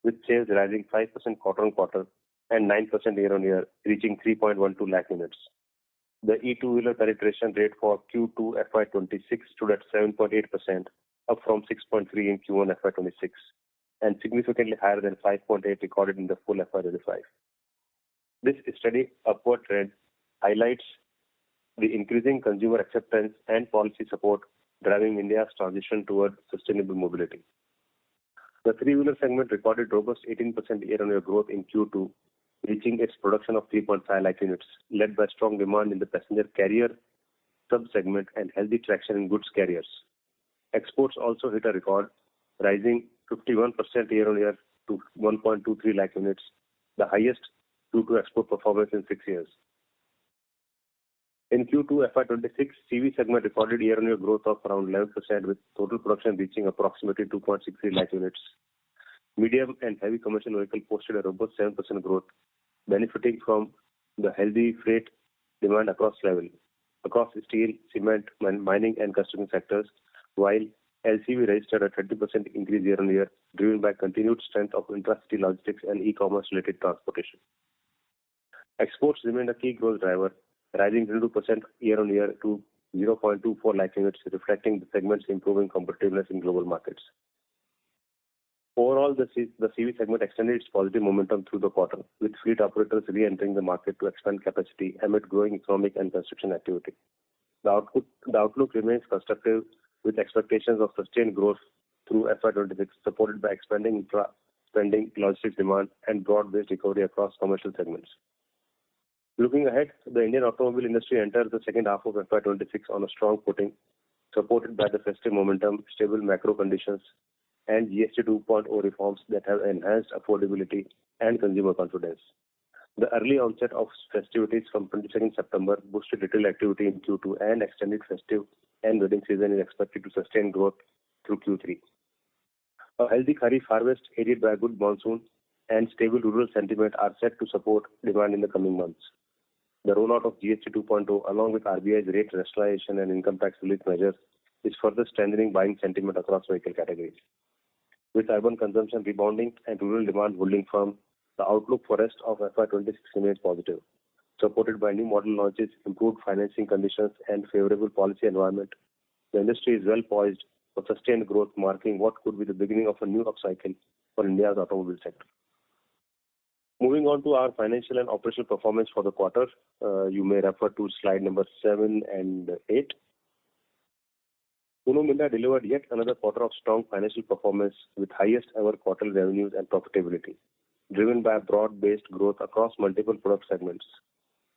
with sales rising 5% quarter-on-quarter and 9% year-on-year, reaching 3.12 lakh units. The e-two-wheeler penetration rate for Q2FY26 stood at 7.8%, up from 6.3 in Q1FY26, and significantly higher than 5.8 recorded in the full FY25. This steady upward trend highlights the increasing consumer acceptance and policy support driving India's transition toward sustainable mobility. The three-wheeler segment recorded robust 18% year-on-year growth in Q2, reaching its production of 3.5 lakh units, led by strong demand in the passenger carrier sub-segment and healthy traction in goods carriers. Exports also hit a record, rising 51% year-on-year to 1.23 lakh units, the highest Q2 export performance in 6 years. In Q2 FY26, CV segment recorded year-on-year growth of around 11%, with total production reaching approximately 2.63 lakh units. Medium and heavy commercial vehicle posted a robust 7% growth, benefiting from the healthy freight demand across steel, cement, mining and construction sectors, while LCV registered a 30% increase year-on-year, driven by continued strength of intra-city logistics and e-commerce related transportation. Exports remained a key growth driver, rising 22% year-on-year to 0.24 lakh units, reflecting the segment's improving competitiveness in global markets. Overall, the CV segment extended its positive momentum through the quarter, with fleet operators re-entering the market to expand capacity amid growing economic and construction activity. The outlook remains constructive, with expectations of sustained growth through FY26, supported by expanding infra spending, logistics demand, and broad-based recovery across commercial segments. Looking ahead, the Indian automobile industry enters the second half of FY26 on a strong footing, supported by the festive momentum, stable macro conditions, and GST 2.0 reforms that have enhanced affordability and consumer confidence. The early onset of festivities from 22nd September boosted retail activity in Q2, and extended festive and wedding season is expected to sustain growth through Q3. A healthy Kharif harvest aided by a good monsoon and stable rural sentiment are set to support demand in the coming months. The rollout of GST 2.0, along with RBI's rate rationalization and income tax relief measures, is further strengthening buying sentiment across vehicle categories. With urban consumption rebounding and rural demand holding firm, the outlook for rest of FY26 remains positive. Supported by new model launches, improved financing conditions, and favorable policy environment, the industry is well poised for sustained growth, marking what could be the beginning of a new upcycle for India's automobile sector. Moving on to our financial and operational performance for the quarter, you may refer to slide number 7 and 8. Minda delivered yet another quarter of strong financial performance with highest ever quarterly revenues and profitability, driven by broad-based growth across multiple product segments.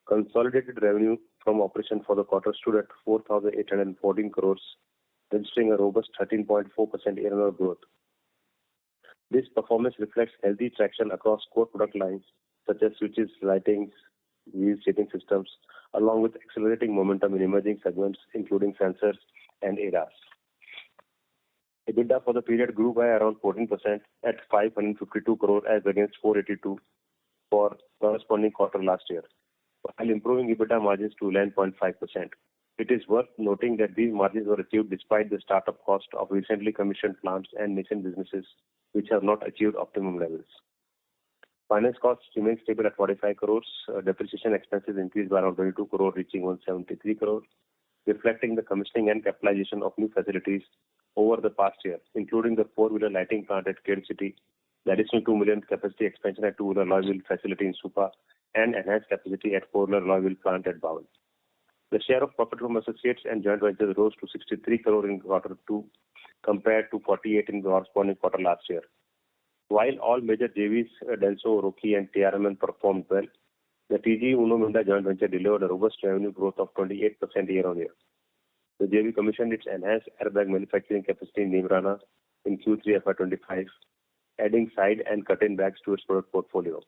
Consolidated revenue from operation for the quarter stood at 4,814 crores, registering a robust 13.4% year-on-year growth. This performance reflects healthy traction across core product lines such as switches, lightings, wheel seating systems, along with accelerating momentum in emerging segments including sensors and ADAS. EBITDA for the period grew by around 14% at 552 crore as against 482 for corresponding quarter last year, while improving EBITDA margins to 11.5%. It is worth noting that these margins were achieved despite the startup cost of recently commissioned plants and nascent businesses which have not achieved optimum levels. Finance costs remain stable at 45 crores. Depreciation expenses increased by around 22 crore, reaching 173 crore, reflecting the commissioning and capitalization of new facilities over the past year, including the four-wheeler lighting plant at Khed City, the additional 2 million capacity expansion at two-wheeler alloy wheel facility in Supa, and enhanced capacity at four-wheeler alloy wheel plant at Bawal. The share of profit from associates and joint ventures rose to 63 crore in quarter 2 compared to 48 in the corresponding quarter last year. While all major JVs, Denso, Roki and TRMN performed well, the TG Minda joint venture delivered a robust revenue growth of 28% year-on-year. The JV commissioned its enhanced airbag manufacturing capacity in Neemrana in Q3 FY25, adding side and curtain bags to its product portfolio.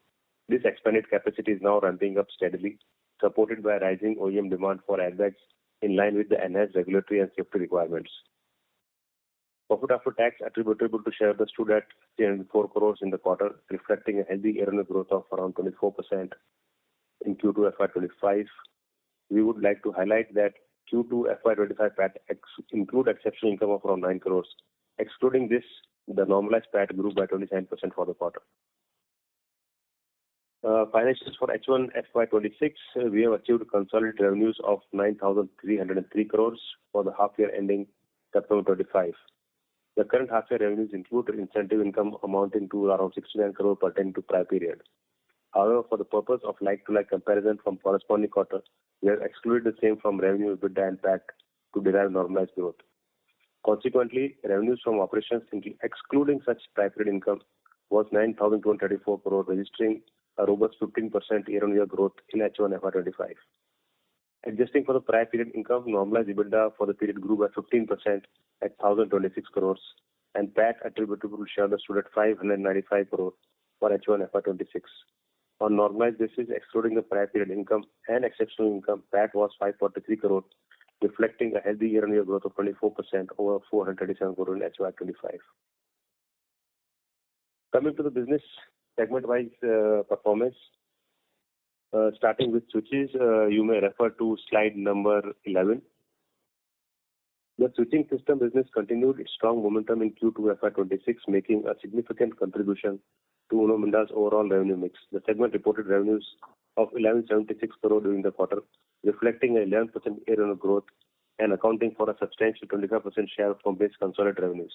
This expanded capacity is now ramping up steadily, supported by rising OEM demand for airbags in line with the enhanced regulatory and safety requirements. Profit after tax attributable to shareholders stood at 304 crores in the quarter, reflecting a healthy year-on-year growth of around 24% in Q2 FY25. We would like to highlight that Q2 FY25 PAT include exceptional income of around 9 crores Excluding this, the normalized PAT grew by 29% for the quarter. Financials for H1 FY26, we have achieved consolidated revenues of 9,303 crores for the half year ending September 25. The current half year revenues include incentive income amounting to around 69 crore pertaining to prior period. However, for the purpose of like-to-like comparison from corresponding quarter, we have excluded the same from revenue, EBITDA and PAT to derive normalized growth. Consequently, revenues from operations excluding such prior period income was 9,234 crore, registering a robust 15% year-on-year growth in H1 FY25. Adjusting for the prior period income, normalized EBITDA for the period grew by 15% at 1,026 crores, and PAT attributable to shareholders stood at 595 crore for H1 FY26. On normalized basis, excluding the prior period income and exceptional income, PAT was 543 crore, reflecting a healthy year-on-year growth of 24% over 437 crore in HY25. Coming to the business segment-wise performance, starting with switches, you may refer to slide number 11. The switching system business continued its strong momentum in Q2 FY26, making a significant contribution to Uno Minda's overall revenue mix. The segment reported revenues of 1176 crore during the quarter, reflecting an 11% year-on-year growth and accounting for a substantial 25% share from base consolidated revenues.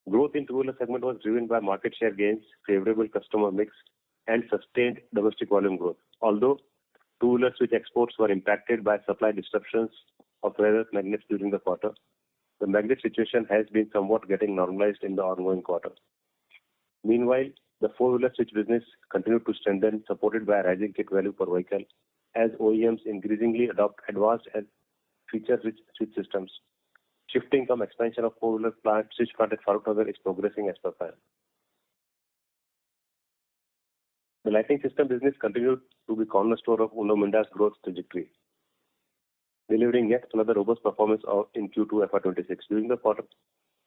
Growth in two-wheeler segment was driven by market share gains, favorable customer mix, and sustained domestic volume growth. Although two-wheeler switch exports were impacted by supply disruptions of rare earth magnets during the quarter, the magnet situation has been somewhat getting normalized in the ongoing quarter. Meanwhile, the four-wheeler switch business continued to strengthen, supported by a rising kit value per vehicle, as OEMs increasingly adopt advanced and feature-rich switch systems. Shifting from expansion of four-wheeler switch plant at Farrukhnagar is progressing as per plan. The lighting system business continued to be cornerstone of Uno Minda's growth trajectory, delivering yet another robust performance in Q2 FY26. During the quarter,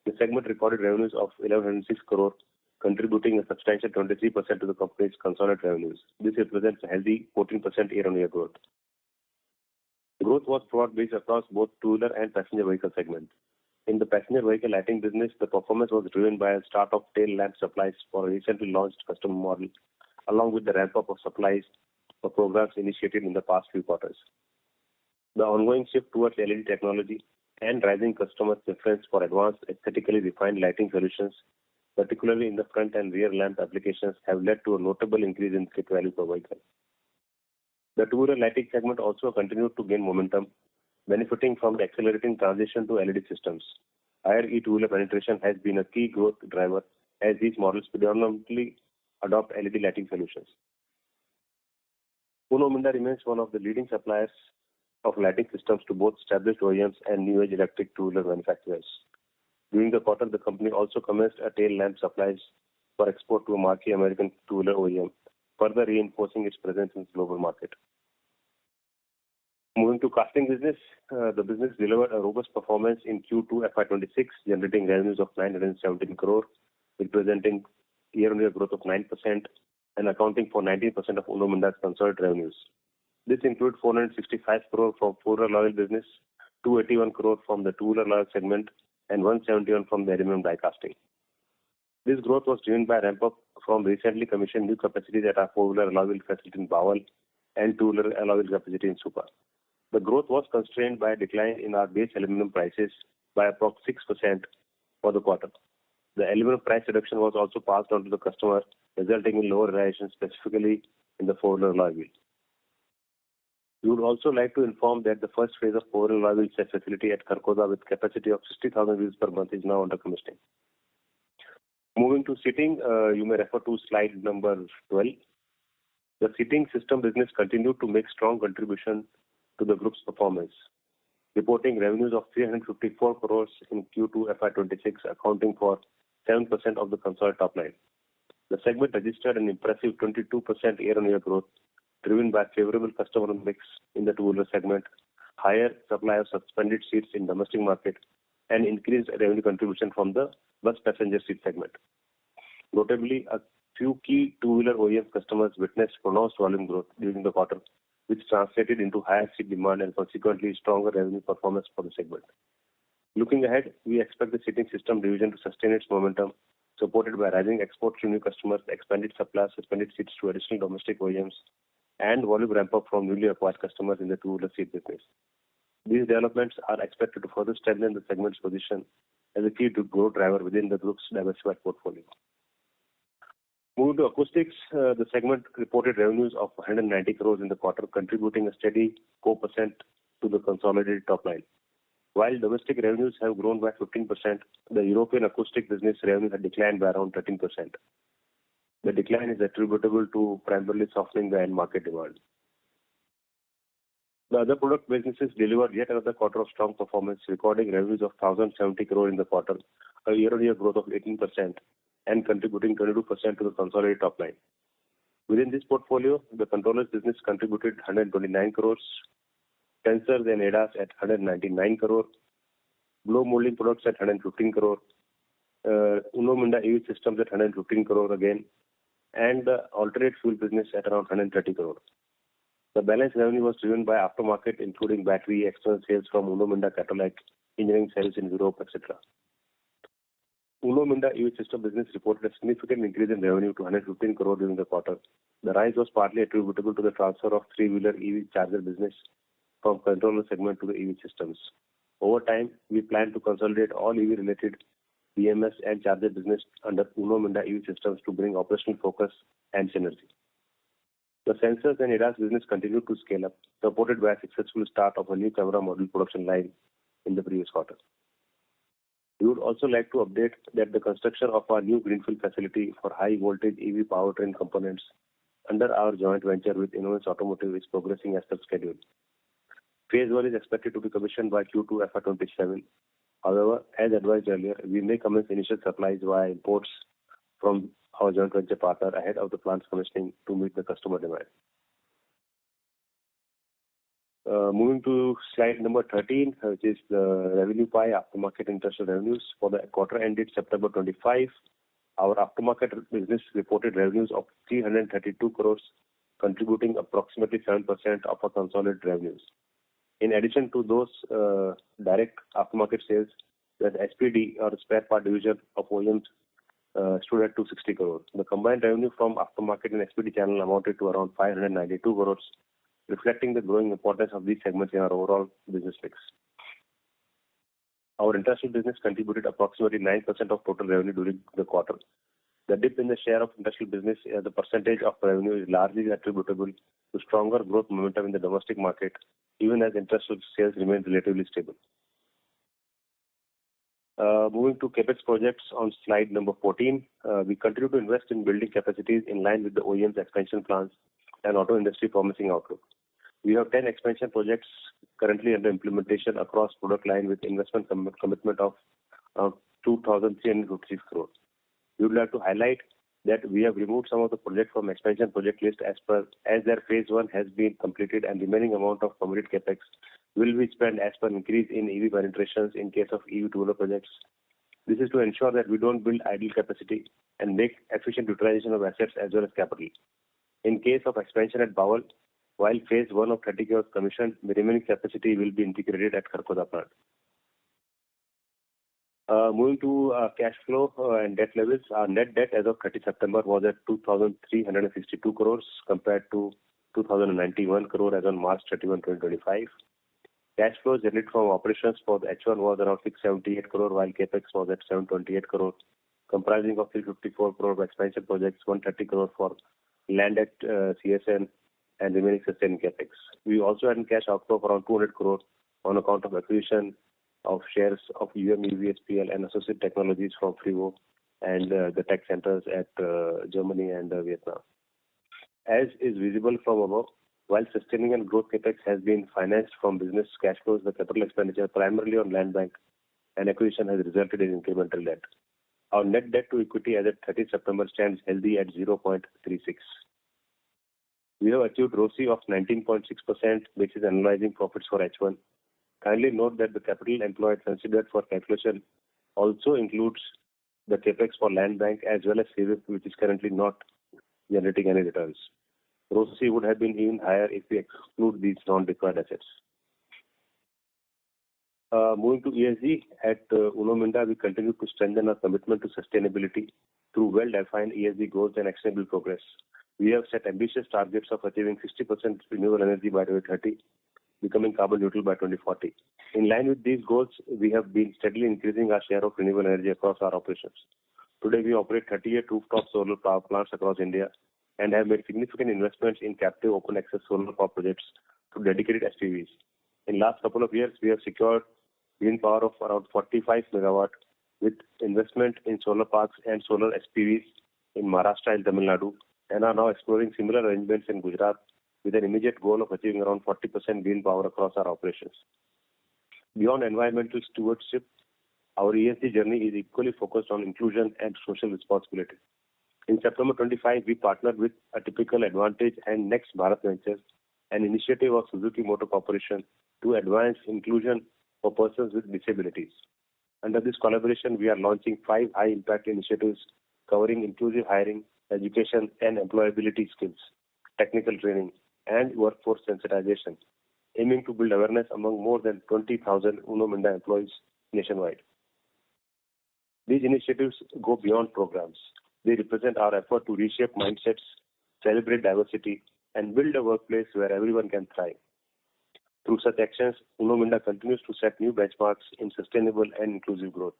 the segment recorded revenues of 1,106 crore, contributing a substantial 23% to the company's consolidated revenues. This represents a healthy 14% year-on-year growth. The growth was broad-based across both two-wheeler and passenger vehicle segments. In the passenger vehicle lighting business, the performance was driven by a start of tail lamp supplies for a recently launched customer model, along with the ramp-up of supplies for programs initiated in the past few quarters. The ongoing shift towards LED technology and rising customer preference for advanced, aesthetically refined lighting solutions, particularly in the front and rear lamp applications, have led to a notable increase in kit value per vehicle. The two-wheeler lighting segment also continued to gain momentum, benefiting from the accelerating transition to LED systems. Higher e-two-wheeler penetration has been a key growth driver, as these models predominantly adopt LED lighting solutions. Uno Minda remains one of the leading suppliers of lighting systems to both established OEMs and new-age electric two-wheeler manufacturers. During the quarter, the company also commenced a tail lamp supplies for export to a marquee American two-wheeler OEM, further reinforcing its presence in the global market. Moving to casting business, the business delivered a robust performance in Q2 FY26, generating revenues of 917 crore, representing year-on-year growth of 9% and accounting for 19% of Uno Minda's consolidated revenues. This includes 465 crore from four-wheeler alloy business, 281 crore from the two-wheeler alloy segment, and 171 from the aluminum die casting. This growth was driven by ramp-up from recently commissioned new capacities at our four-wheeler alloy wheel facility in Bawal and two-wheeler alloy wheel capacity in Supa. The growth was constrained by a decline in our base aluminum prices by approximately 6% for the quarter. The aluminum price reduction was also passed on to the customer, resulting in lower realization, specifically in the four-wheeler alloy wheel. We would also like to inform that the first phase of four-wheeler alloy wheel set facility at Kharkhoda with capacity of 60,000 wheels per month is now under commissioning. Moving to seating, you may refer to slide number 12. The seating system business continued to make strong contribution to the group's performance, reporting revenues of 354 crores in Q2 FY26, accounting for 7% of the consolidated top line. The segment registered an impressive 22% year-on-year growth, driven by favorable customer mix in the two-wheeler segment, higher supply of suspended seats in domestic market, and increased revenue contribution from the bus passenger seat segment. Notably, a few key two-wheeler OEM customers witnessed pronounced volume growth during the quarter, which translated into higher seat demand and consequently stronger revenue performance for the segment. Looking ahead, we expect the seating system division to sustain its momentum, supported by rising exports to new customers, expanded supply, suspended seats to additional domestic OEMs, and volume ramp-up from newly acquired customers in the two-wheeler seat business. These developments are expected to further strengthen the segment's position as a key to growth driver within the group's diversified portfolio. Moving to acoustics, the segment reported revenues of 190 crores in the quarter, contributing a steady 4% to the consolidated top line. While domestic revenues have grown by 15%, the European acoustic business revenues have declined by around 13%. The decline is attributable to primarily softening the end market demand. The other product businesses delivered yet another quarter of strong performance, recording revenues of 1,070 crore in the quarter, a year-on-year growth of 18%, and contributing 22% to the consolidated top line. Within this portfolio, the controllers business contributed 129 crores, sensors and ADAS at 199 crore, blow molding products at 115 crore, Minda EV systems at 115 crore again, and the alternate fuel business at around 130 crore. The balance revenue was driven by aftermarket, including battery, external sales from Minda Catalytic, engineering sales in Europe, etc. Minda EV system business reported a significant increase in revenue to 115 crore during the quarter. The rise was partly attributable to the transfer of three-wheeler EV charger business from controller segment to the EV systems. Over time, we plan to consolidate all EV-related BMS and charger business under Minda EV systems to bring operational focus and synergy. The sensors and ADAS business continued to scale up, supported by a successful start of a new camera module production line in the previous quarter. We would also like to update that the construction of our new greenfield facility for high voltage EV powertrain components under our joint venture with Innovance Automotive is progressing as per schedule. Phase 1 is expected to be commissioned by Q2FY26. However, as advised earlier, we may commence initial supplies via imports from our joint venture partner ahead of the plant's commissioning to meet the customer demand. Moving to slide number 13, which is the revenue pie aftermarket international revenues. For the quarter ended September 25, our aftermarket business reported revenues of 332 crores, contributing approximately 7% of our consolidated revenues. In addition to those direct aftermarket sales, the SPD or spare part division of OEMs stood at 260 crores. The combined revenue from aftermarket and SPD channel amounted to around 592 crores, reflecting the growing importance of these segments in our overall business mix. Our international business contributed approximately 9% of total revenue during the quarter. The dip in the share of international business as a percentage of revenue is largely attributable to stronger growth momentum in the domestic market, even as international sales remain relatively stable. Moving to CapEx projects on slide number 14, we continue to invest in building capacities in line with the OEM's expansion plans and auto industry promising outlook. We have 10 expansion projects currently under implementation across product line with investment commitment of 2,356 crores. We would like to highlight that we have removed some of the projects from expansion project list as their phase 1 has been completed and remaining amount of committed capex will be spent as per increase in EV penetrations in case of EV two-wheeler projects. This is to ensure that we don't build idle capacity and make efficient utilization of assets as well as capital. In case of expansion at Bawal, while phase 1 of 30 crores commissioned, the remaining capacity will be integrated at Kharkhoda plant. Moving to cash flow and debt levels, our net debt as of 30 September was at 2,362 crores compared to 2,091 crore as on March 31, 2025. Cash flows generated from operations for the H1 was around 678 crore, while capex was at 728 crore, comprising of 354 crore of expansion projects, 130 crore for land at CSN, and remaining sustaining capex. We also had a cash outflow of around 200 crore on account of acquisition of shares of EVSPL and Associate Technologies from Freevo and the tech centers at Germany and Vietnam. As is visible from above, while sustaining and growth capex has been financed from business cash flows, the capital expenditure primarily on land bank and acquisition has resulted in incremental debt. Our net debt to equity as at 30 September stands healthy at 0.36. We have achieved ROCE of 19.6%, which is analyzing profits for H1. Kindly note that the capital employed considered for calculation also includes the capex for land bank as well as CWIP, which is currently not generating any returns. ROCE would have been even higher if we exclude these non-required assets. Moving to ESG, at Uno Minda, we continue to strengthen our commitment to sustainability through well-defined ESG goals and actionable progress. We have set ambitious targets of achieving 60% renewable energy by 2030, becoming carbon neutral by 2040. In line with these goals, we have been steadily increasing our share of renewable energy across our operations. Today, we operate 38 rooftop solar power plants across India and have made significant investments in captive open access solar power projects to dedicated SPVs. In last couple of years, we have secured wind power of around 45 megawatt with investment in solar parks and solar SPVs in Maharashtra and Tamil Nadu, and are now exploring similar arrangements in Gujarat with an immediate goal of achieving around 40% wind power across our operations. Beyond environmental stewardship, our ESG journey is equally focused on inclusion and social responsibility. In September 25, we partnered with Atypical Advantage and Next Bharat Ventures, an initiative of Suzuki Motor Corporation, to advance inclusion for persons with disabilities. Under this collaboration, we are launching 5 high-impact initiatives covering inclusive hiring, education and employability skills, technical training, and workforce sensitization, aiming to build awareness among more than 20,000 Uno Minda employees nationwide. These initiatives go beyond programs. They represent our effort to reshape mindsets, celebrate diversity, and build a workplace where everyone can thrive. Through such actions, Uno Minda continues to set new benchmarks in sustainable and inclusive growth,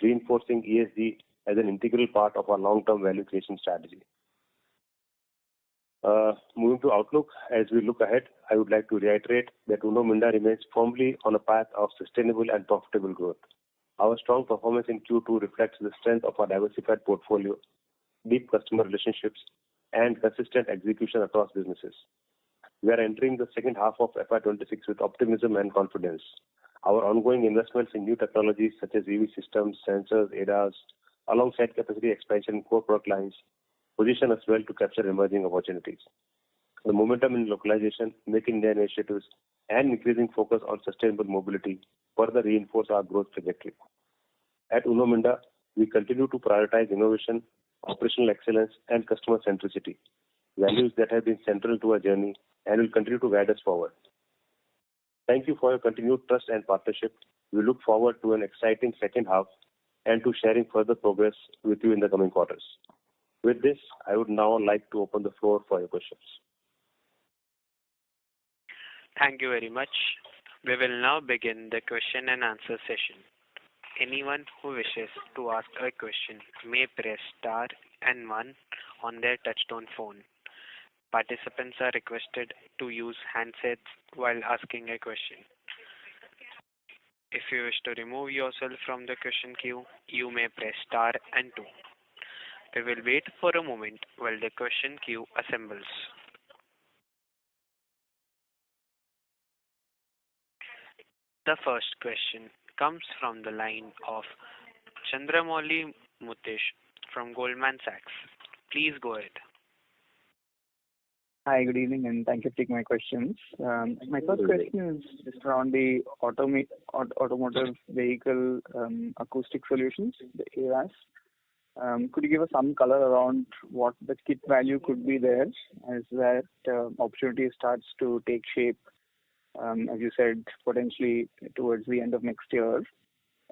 reinforcing ESG as an integral part of our long-term value creation strategy. Moving to outlook, as we look ahead, I would like to reiterate that Uno Minda remains firmly on a path of sustainable and profitable growth. Our strong performance in Q2 reflects the strength of our diversified portfolio, deep customer relationships, and consistent execution across businesses. We are entering the second half of FY26 with optimism and confidence. Our ongoing investments in new technologies such as EV systems, sensors, ADAS, alongside capacity expansion in core product lines, position us well to capture emerging opportunities. The momentum in localization, Make in India initiatives, and increasing focus on sustainable mobility further reinforce our growth trajectory. At Uno Minda, we continue to prioritize innovation, operational excellence, and customer centricity, values that have been central to our journey and will continue to guide us forward. Thank you for your continued trust and partnership. We look forward to an exciting second half and to sharing further progress with you in the coming quarters. With this, I would now like to open the floor for your questions. Thank you very much. We will now begin the question and answer session. Anyone who wishes to ask a question may press star and 1 on their touchtone phone. Participants are requested to use handsets while asking a question. If you wish to remove yourself from the question queue, you may press star and 2. We will wait for a moment while the question queue assembles. The first question comes from the line of Chandramouli Mutesh from Goldman Sachs. Please go ahead. Hi, good evening, and thank you for taking my questions. My first question is just around the automotive vehicle acoustic solutions, the AVAS. Could you give us some color around what the kit value could be there as that opportunity starts to take shape, as you said, potentially towards the end of next year?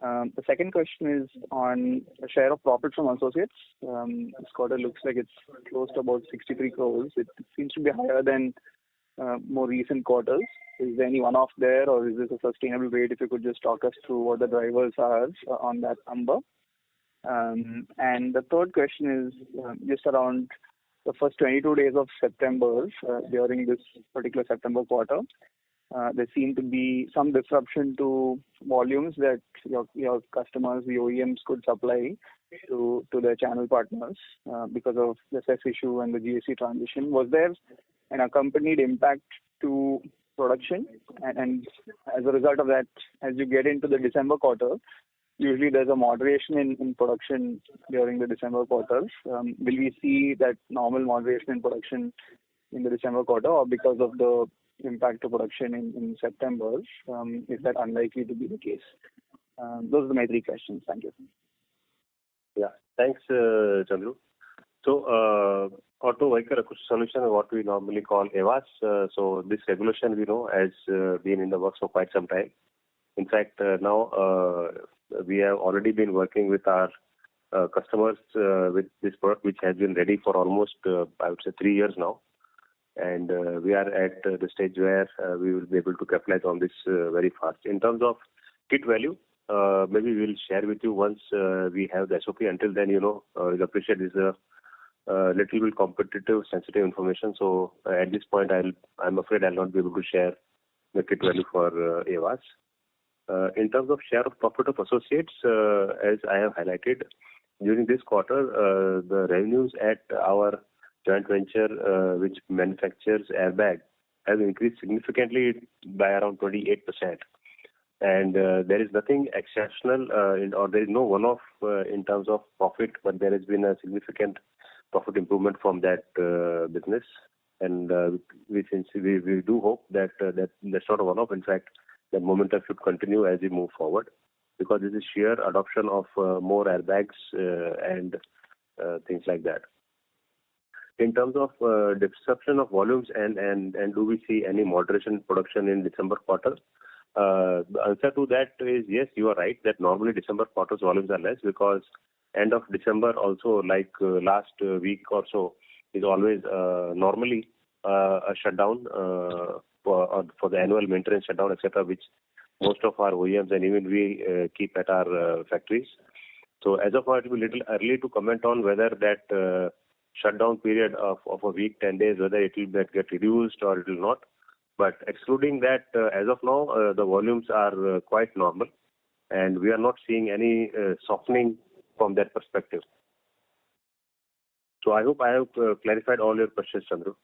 The second question is on the share of profit from associates. This quarter looks like it's close to about 63 crores. It seems to be higher than more recent quarters. Is there any one-off there, or is this a sustainable rate? If you could just talk us through what the drivers are on that number. And the third question is just around the first 22 days of September, during this particular September quarter. There seemed to be some disruption to volumes that your customers, the OEMs, could supply to their channel partners because of the cess issue and the GST transition. Was there an accompanied impact to production? And as a result of that, as you get into the December quarter, usually there's a moderation in production during the December quarters. Will we see that normal moderation in production in the December quarter, or because of the impact to production in September, is that unlikely to be the case? Those are my 3 questions. Thank you. Yeah, thanks, Chandru. So, auto vehicle acoustic solution is what we normally call AVAS. So this regulation, we know, has been in the works for quite some time. In fact, now we have already been working with our customers with this product, which has been ready for almost, I would say, 3 years now. And we are at the stage where we will be able to capitalize on this very fast. In terms of kit value, maybe we'll share with you once we have the SOP. Until then, you'll appreciate this little bit competitive, sensitive information. So at this point, I'm afraid I'll not be able to share the kit value for AVAS. In terms of share of profit of associates, as I have highlighted, during this quarter, the revenues at our joint venture, which manufactures airbag, has increased significantly by around 28%. And there is nothing exceptional, or there is no one-off in terms of profit, but there has been a significant profit improvement from that business. And we do hope that that's not a one-off. In fact, that momentum should continue as we move forward, because this is sheer adoption of more airbags and things like that. In terms of disruption of volumes and do we see any moderation in production in December quarter? The answer to that is yes, you are right that normally December quarter's volumes are less, because end of December also, like last week or so, is always normally a shutdown for the annual maintenance shutdown, etc., which most of our OEMs and even we keep at our factories. So as of now, it will be a little early to comment on whether that shutdown period of a week, 10 days, whether it will get reduced or it will not. But excluding that, as of now, the volumes are quite normal, and we are not seeing any softening from that perspective. So I hope I have clarified all your questions, Chandru.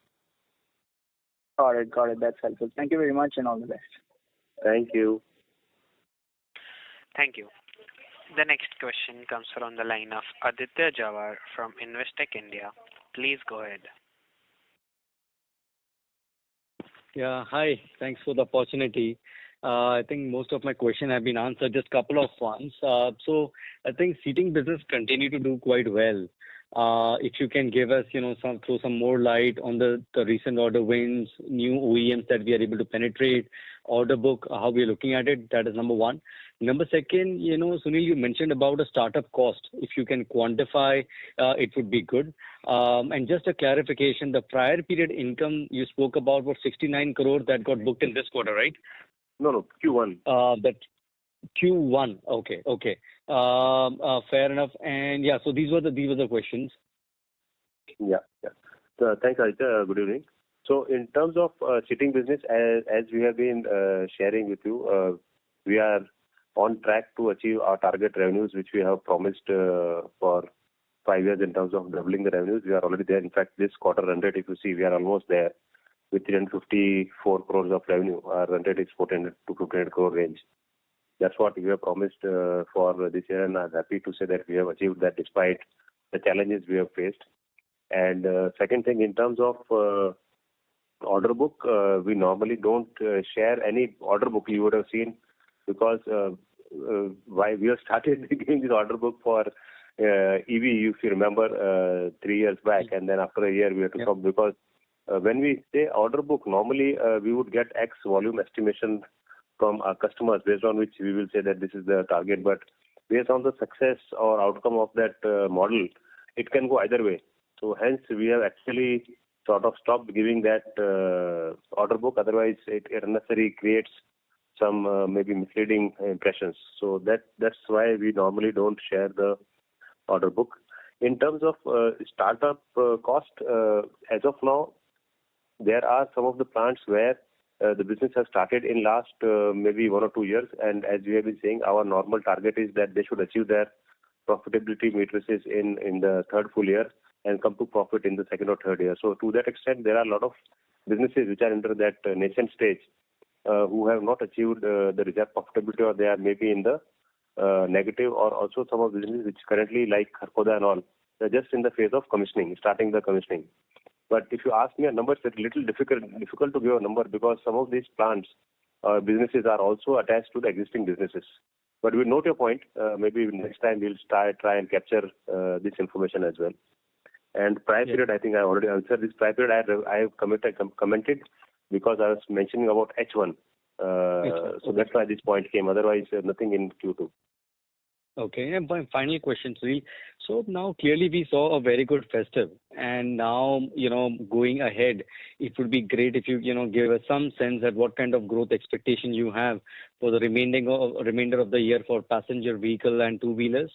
Got it. That's helpful. Thank you very much, and all the best. Thank you. Thank you. The next question comes from the line of Aditya Jawar from Investec India. Please go ahead. Yeah, hi. Thanks for the opportunity. I think most of my questions have been answered. Just a couple of ones. So I think seating business continue to do quite well. If you can give us, throw some more light on the recent order wins, new OEMs that we are able to penetrate, order book, how we are looking at it. That is number one. Number second, Sunil, you mentioned about a startup cost. If you can quantify, it would be good. And just a clarification, the prior period income you spoke about was 69 crore that got booked in this quarter, right? No, Q1. That Q1. Okay. Fair enough. And yeah, so these were the questions. Yeah. Thanks, Aditya. Good evening. So in terms of seating business, as we have been sharing with you, we are on track to achieve our target revenues, which we have promised for 5 years in terms of doubling the revenues. We are already there. In fact, this quarter run rate, if you see, we are almost there with 354 crores of revenue. Our run rate is 400 to 500 crore range. That's what we have promised for this year, and I'm happy to say that we have achieved that despite the challenges we have faced. And second thing, in terms of order book, we normally don't share any order book. You would have seen, because why we have started giving this order book for EV, if you remember, 3 years back, and then after a year we have to stop, because when we say order book, normally we would get X volume estimation from our customers, based on which we will say that this is the target. But based on the success or outcome of that model, it can go either way. So hence we have actually sort of stopped giving that order book. Otherwise, it unnecessarily creates some maybe misleading impressions. So that's why we normally don't share the order book. In terms of startup cost, as of now, there are some of the plants where the business has started in last maybe 1 or 2 years, and as we have been saying, our normal target is that they should achieve their profitability matrices in the third full year and come to profit in the second or third year. So to that extent, there are a lot of businesses which are under that nascent stage who have not achieved the desired profitability, or they are maybe in the negative, or also some of the businesses which currently, like Kharkhoda and all, they're just in the phase of commissioning, starting the commissioning. But if you ask me a number, it's a little difficult to give a number, because some of these plants, businesses are also attached to the existing businesses. But we note your point. Maybe next time we'll try and capture this information as well. And prior period, I think I already answered this. Prior period, I have commented because I was mentioning about H1. So that's why this point came. Otherwise, nothing in Q2. Okay. And my final question, Sunil. So now clearly we saw a very good festive, and now, going ahead, it would be great if you, give us some sense at what kind of growth expectation you have for the remainder of the year for passenger vehicle and two-wheelers.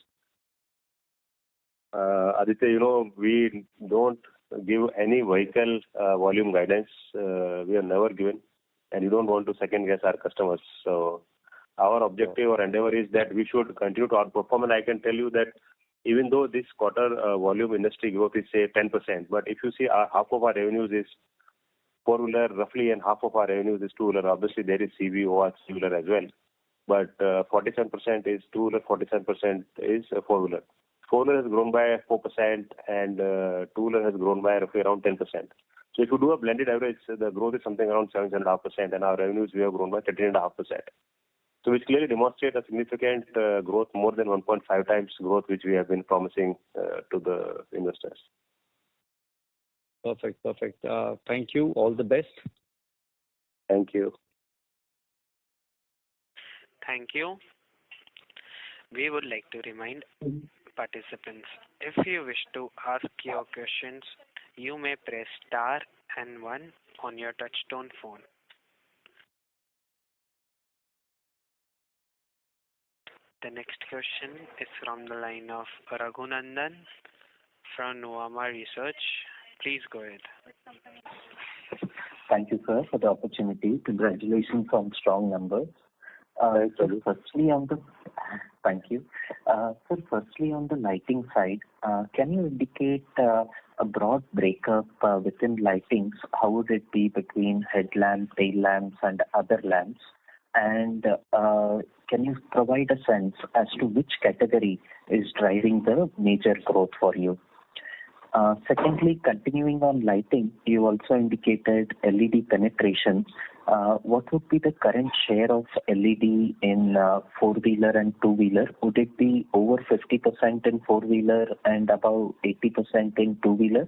Aditya, we don't give any vehicle volume guidance. We have never given, and we don't want to second guess our customers. So our objective or endeavor is that we should continue to outperform. And I can tell you that even though this quarter volume industry growth is say 10%, but if you see half of our revenues is four-wheeler roughly, and half of our revenues is two-wheeler. Obviously, there is CV, OR, three-wheeler as well. But 47% is two-wheeler, 47% is four-wheeler. Four-wheeler has grown by 4%, and two-wheeler has grown by roughly around 10%. So if you do a blended average, the growth is something around 7.5%, and our revenues we have grown by 13.5%. So which clearly demonstrates a significant growth, more than 1.5 times growth, which we have been promising to the investors. Perfect. Thank you. All the best. Thank you. Thank you. We would like to remind participants, if you wish to ask your questions, you may press star and 1 on your touchtone phone. The next question is from the line of Raghunandan from Nuvama Research. Please go ahead. Thank you, sir, for the opportunity. Congratulations on strong numbers. Firstly, on the lighting side, can you indicate a broad breakup within lightings? How would it be between headlamps, tail lamps, and other lamps? And can you provide a sense as to which category is driving the major growth for you? Secondly, continuing on lighting, you also indicated LED penetration. What would be the current share of LED in four-wheeler and two-wheeler? Would it be over 50% in four-wheeler and about 80% in two-wheeler?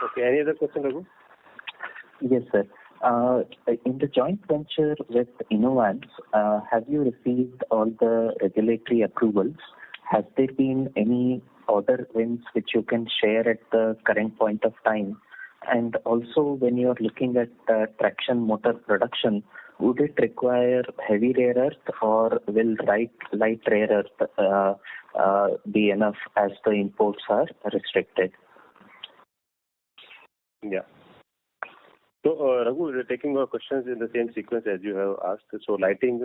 Okay. Any other question, Raghu? Yes, sir. In the joint venture with Innovance, have you received all the regulatory approvals? Has there been any order wins which you can share at the current point of time? And also, when you are looking at traction motor production, would it require heavy rare earth, or will light rare earth be enough as the imports are restricted? Yeah. So, Raghu, we're taking our questions in the same sequence as you have asked. So, lighting,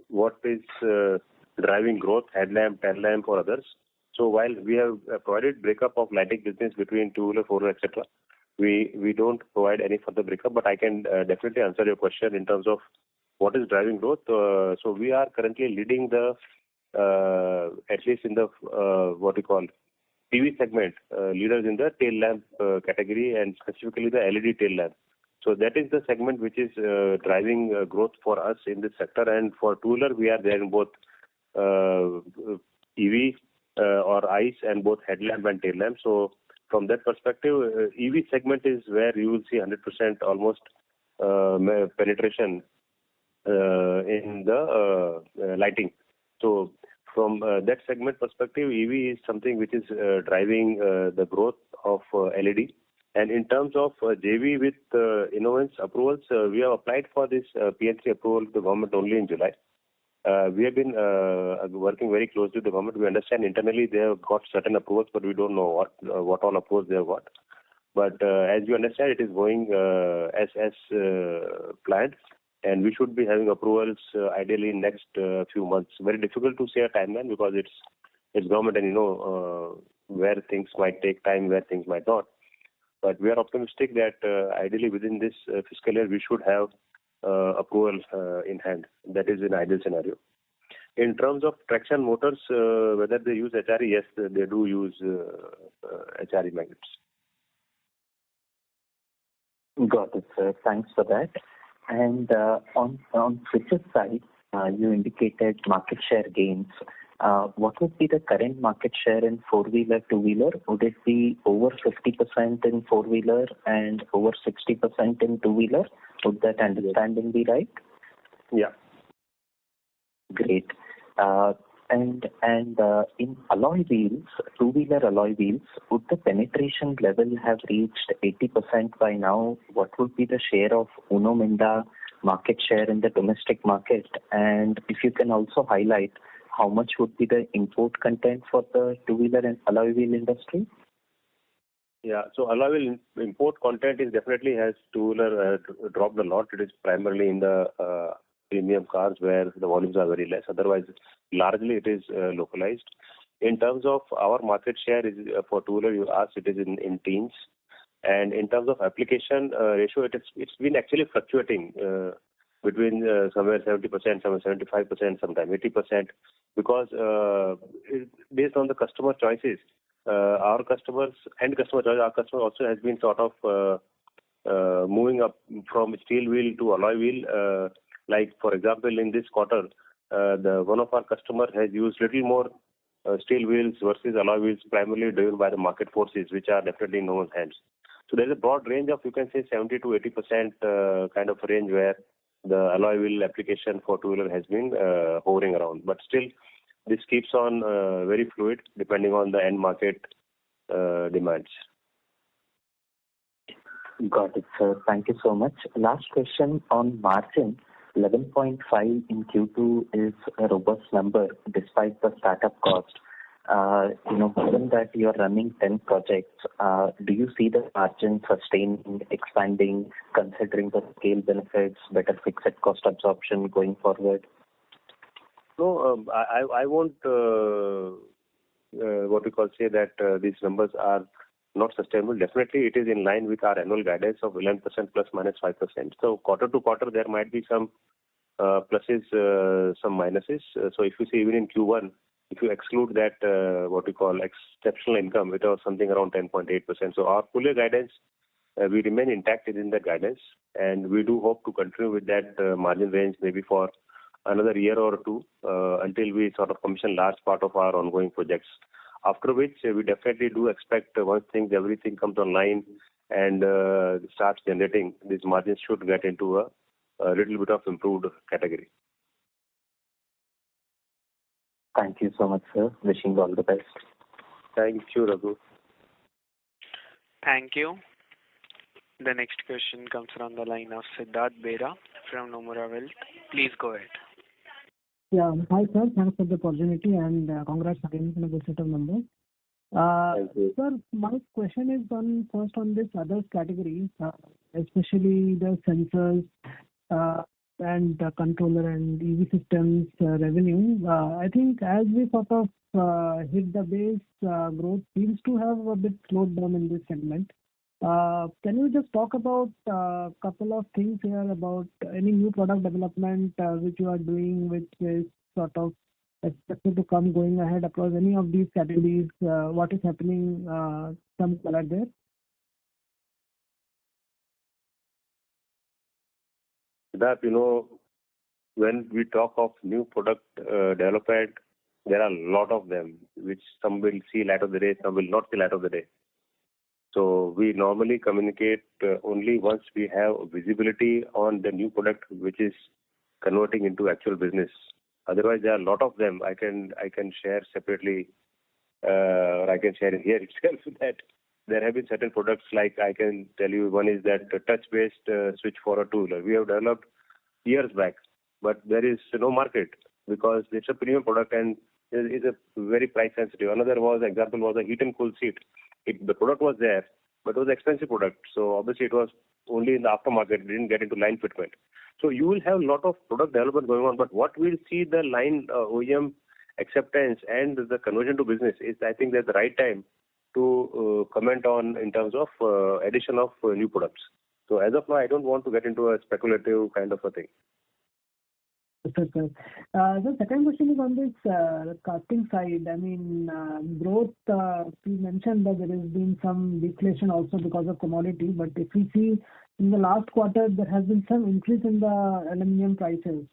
what is driving growth, headlamp, tail lamp, or others? So, while we have provided breakup of lighting business between two-wheeler, four-wheeler, etc., we don't provide any further breakup, but I can definitely answer your question in terms of what is driving growth. So, we are currently leading the, at least in the, what we call, PV segment, leaders in the tail lamp category, and specifically the LED tail lamp. So that is the segment which is driving growth for us in this sector. And for two-wheeler, we are there in both EV or ICE and both headlamp and tail lamp. So from that perspective, EV segment is where you will see 100% almost penetration in the lighting. So from that segment perspective, EV is something which is driving the growth of LED. And in terms of JV with Innovance approvals, we have applied for this PN3 approval to the government only in July. We have been working very closely with the government. We understand internally they have got certain approvals, but we don't know what all approvals they have got. But as you understand, it is going as planned. And we should be having approvals ideally in next few months. Very difficult to say a timeline because it's government, and you know where things might take time, where things might not. But we are optimistic that ideally within this fiscal year we should have approval in hand. That is in ideal scenario. In terms of traction motors, whether they use HRE, yes, they do use HRE magnets. Got it, sir. Thanks for that. And on switches side, you indicated market share gains. What would be the current market share in four-wheeler, two-wheeler? Would it be over 50% in four-wheeler and over 60% in two-wheeler? Would that understanding be right? Yeah. Great. And in alloy wheels, two-wheeler alloy wheels, would the penetration level have reached 80% by now? What would be the share of Uno Minda market share in the domestic market? And if you can also highlight how much would be the import content for the two-wheeler and alloy wheel industry? Yeah. So alloy wheel import content is definitely has two-wheeler dropped a lot. It is primarily in the premium cars where the volumes are very less. Otherwise, largely it is localized. In terms of our market share is for two-wheeler, you asked, it is in teens. And in terms of application ratio, it's been actually fluctuating between somewhere 70%, somewhere 75%, sometimes 80%, because based on the customer choices, our customers and customer choice, our customer also has been sort of moving up from steel wheel to alloy wheel. Like, for example, in this quarter, one of our customers has used little more steel wheels versus alloy wheels, primarily driven by the market forces, which are definitely in no one's hands. So there's a broad range of, you can say, 70 to 80% kind of range where the alloy wheel application for two-wheeler has been hovering around. But still, this keeps on very fluid depending on the end market demands. Got it, sir. Thank you so much. Last question on margin. 11.5 in Q2 is a robust number despite the startup cost. Given that you are running 10 projects, do you see the margin sustaining, expanding, considering the scale benefits, better fixed cost absorption going forward? No, I won't what we call say that these numbers are not sustainable. Definitely, it is in line with our annual guidance of 11% plus minus 5%. So quarter to quarter, there might be some pluses, some minuses. So if you see even in Q1, if you exclude that what we call exceptional income, it was something around 10.8%. So our full year guidance, we remain intact in that guidance, and we do hope to continue with that margin range maybe for another year or two until we sort of commission large part of our ongoing projects. After which we definitely do expect once everything comes online and starts generating, these margins should get into a little bit of improved category. Thank you so much, sir. Wishing you all the best. Thank you, Raghu. Thank you. The next question comes from the line of Siddharth Bera from Nomura Wealth. Please go ahead. Yeah. Hi, sir. Thanks for the opportunity and congrats again on a good set of numbers. Thank you. Sir, my question is first on this others category, especially the sensors and the controller and EV systems revenue. I think as we sort of hit the base, growth seems to have a bit slowed down in this segment. Can you just talk about a couple of things here about any new product development which you are doing, which is sort of expected to come going ahead across any of these categories? What is happening? Some color there. That, when we talk of new product development, there are a lot of them, which some will see light of the day, some will not see light of the day. So we normally communicate only once we have visibility on the new product which is converting into actual business. Otherwise, there are a lot of them. I can share separately, or I can share it here itself that there have been certain products like I can tell you one is that touch-based switch for a two-wheeler. We have developed years back, but there is no market because it's a premium product and is a very price sensitive. Another example was a heat and cool seat. The product was there, but it was an expensive product. So obviously it was only in the aftermarket, it didn't get into line fitment. So you will have a lot of product development going on, but what we'll see the line OEM acceptance and the conversion to business is, I think, that's the right time to comment on in terms of addition of new products. So as of now, I don't want to get into a speculative kind of a thing. Okay, sir. The second question is on this casting side. I mean, growth, you mentioned that there has been some deflation also because of commodity, but if we see in the last quarter, there has been some increase in the aluminum prices.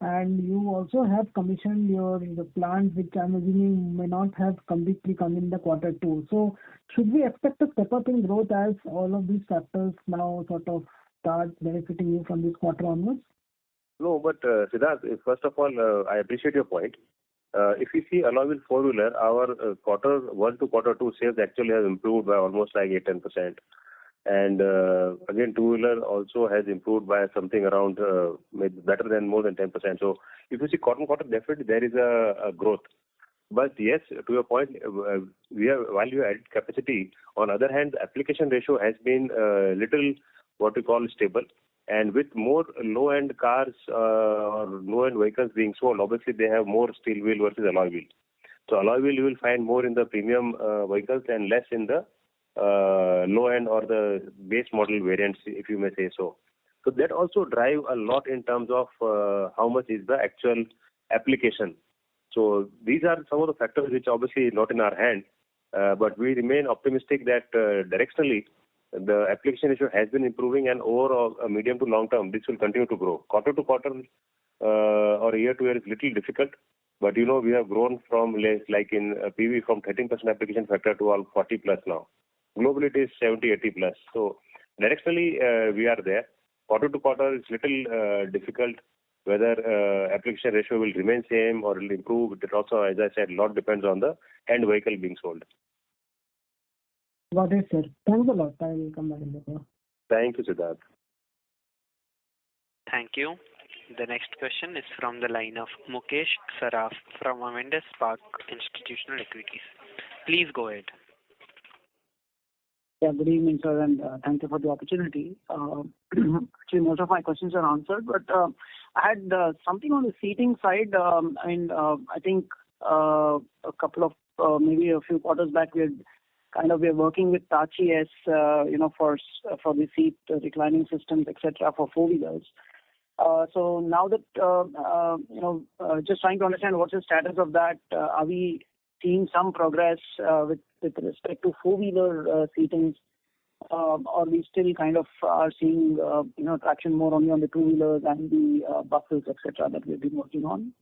and you also have commissioned the plants, which I'm assuming may not have completely come in the quarter two. So should we expect a step up in growth as all of these factors now sort of start benefiting you from this quarter onwards? No, but Siddharth, first of all, I appreciate your point. If you see alloy wheel four-wheeler, our quarter one to quarter two sales actually have improved by almost like 8-10%. And again, two-wheeler also has improved by something around maybe better than more than 10%. So if you see quarter, definitely there is a growth. But yes, to your point, while you add capacity, on the other hand, the application ratio has been little what we call stable. And with more low-end cars or low-end vehicles being sold, obviously they have more steel wheel versus alloy wheel. So alloy wheel you will find more in the premium vehicles and less in the low-end or the base model variants, if you may say so. So that also drive a lot in terms of how much is the actual application. So these are some of the factors which obviously not in our hand, but we remain optimistic that directionally the application ratio has been improving, and over a medium to long term, this will continue to grow. Quarter to quarter or year to year is little difficult, but we have grown from like in PV from 13% application factor to all 40 plus now. Globally it is 70-80 plus. So directionally we are there. Quarter to quarter is little difficult. Whether application ratio will remain same or will improve, it also, as I said, a lot depends on the end vehicle being sold. Got it, sir. Thanks a lot. I will come back in the call. Thank you, Siddharth. Thank you. The next question is from the line of Mukesh Saraf from Minda Spark Institutional Equities. Please go ahead. Yeah, good evening, sir, and thank you for the opportunity. Actually, most of my questions are answered, but I had something on the seating side. I think a couple of maybe a few quarters back, we're working with Hitachi as for the seat reclining systems, etc., for four-wheelers. So now that just trying to understand what's the status of that. Are we seeing some progress with respect to four-wheeler seatings, or we still kind of are seeing traction more only on the two-wheelers and the buses, etc., that we've been working on?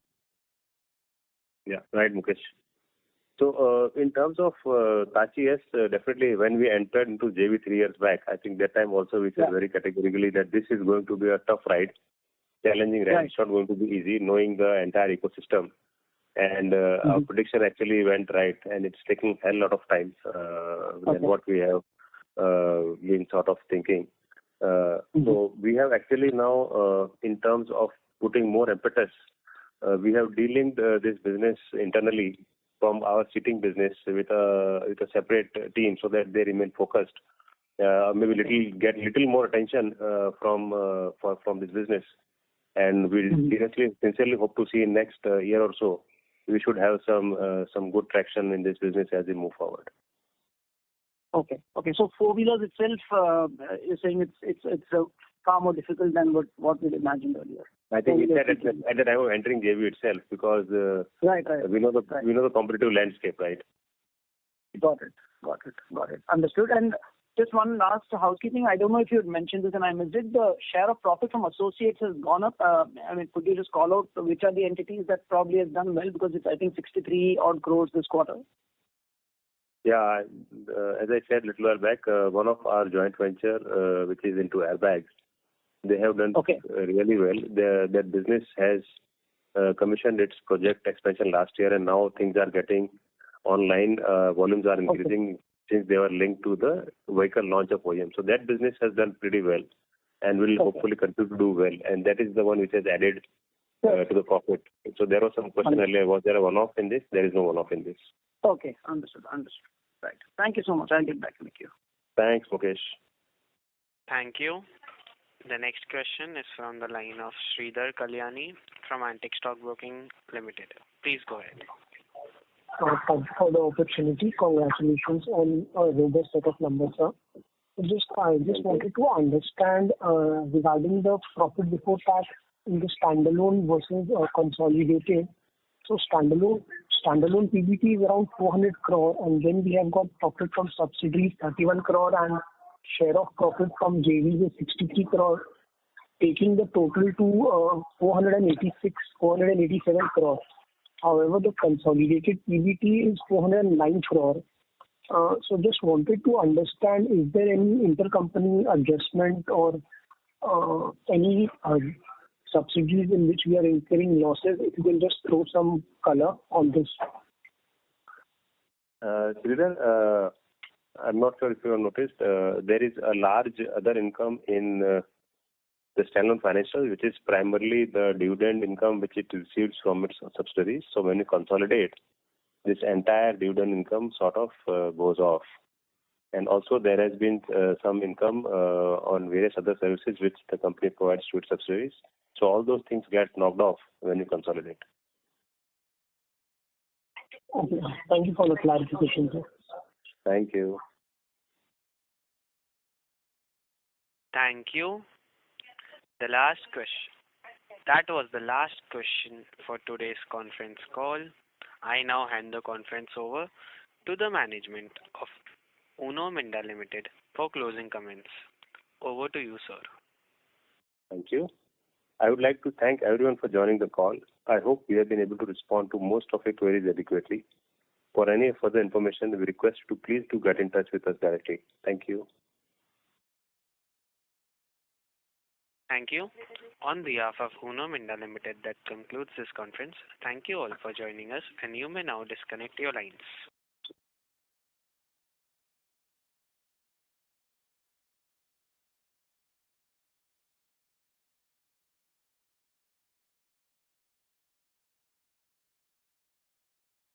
Yeah, right, Mukesh. So in terms of Hitachi, yes, definitely when we entered into JV 3 years back, I think that time also we said very categorically that this is going to be a tough ride, challenging ride. It's not going to be easy, knowing the entire ecosystem. And our prediction actually went right, and it's taking a lot of time than what we have been sort of thinking. So we have actually now, in terms of putting more impetus, we have delinked this business internally from our seating business with a separate team so that they remain focused. Maybe get little more attention from this business, and we sincerely hope to see in next year or so we should have some good traction in this business as we move forward. Okay. So four-wheelers itself, you're saying it's far more difficult than what we imagined earlier. I think we said at the time of entering JV itself, because we know the competitive landscape, right? Got it. Understood. And just one last housekeeping. I don't know if you had mentioned this and I missed it. The share of profit from associates has gone up. Could you just call out which are the entities that probably has done well, because it's, I think, 63 odd crores this quarter? Yeah, as I said a little while back, one of our joint venture, which is into airbags, they have done really well. That business has commissioned its project expansion last year, and now things are getting online. Volumes are increasing since they were linked to the vehicle launch of OEM. So that business has done pretty well and will hopefully continue to do well. And that is the one which has added to the profit. So there was some question earlier, was there a one-off in this? There is no one-off in this. Okay, understood. Right. Thank you so much. I'll get back to you. Thanks, Mukesh. Thank you. The next question is from the line of Sridhar Kalyani from Antique Stock Broking Limited. Please go ahead. Thank you for the opportunity. Congratulations on a robust set of numbers, sir. I just wanted to understand regarding the profit before tax in the standalone versus consolidated. So standalone PBT is around 400 crore, and then we have got profit from subsidiaries 31 crore, and share of profit from JVs is 63 crore. taking the total to 487 crore. However, the consolidated PBT is 409 crore. So just wanted to understand, is there any intercompany adjustment or any subsidiaries in which we are incurring losses? If you can just throw some color on this. Sridhar, I'm not sure if you have noticed, there is a large other income in the standalone financials, which is primarily the dividend income which it receives from its subsidiaries. So when you consolidate, this entire dividend income sort of goes off. And also there has been some income on various other services which the company provides to its subsidiaries. So all those things get knocked off when you consolidate. Okay. Thank you for the clarification, sir. Thank you. Thank you. The last question. That was the last question for today's conference call. I now hand the conference over to the management of Uno Minda Limited for closing comments. Over to you, sir. Thank you. I would like to thank everyone for joining the call. I hope we have been able to respond to most of your queries adequately. For any further information, we request you to please do get in touch with us directly. Thank you. Thank you. On behalf of Uno Minda Limited, that concludes this conference. Thank you all for joining us, and you may now disconnect your lines.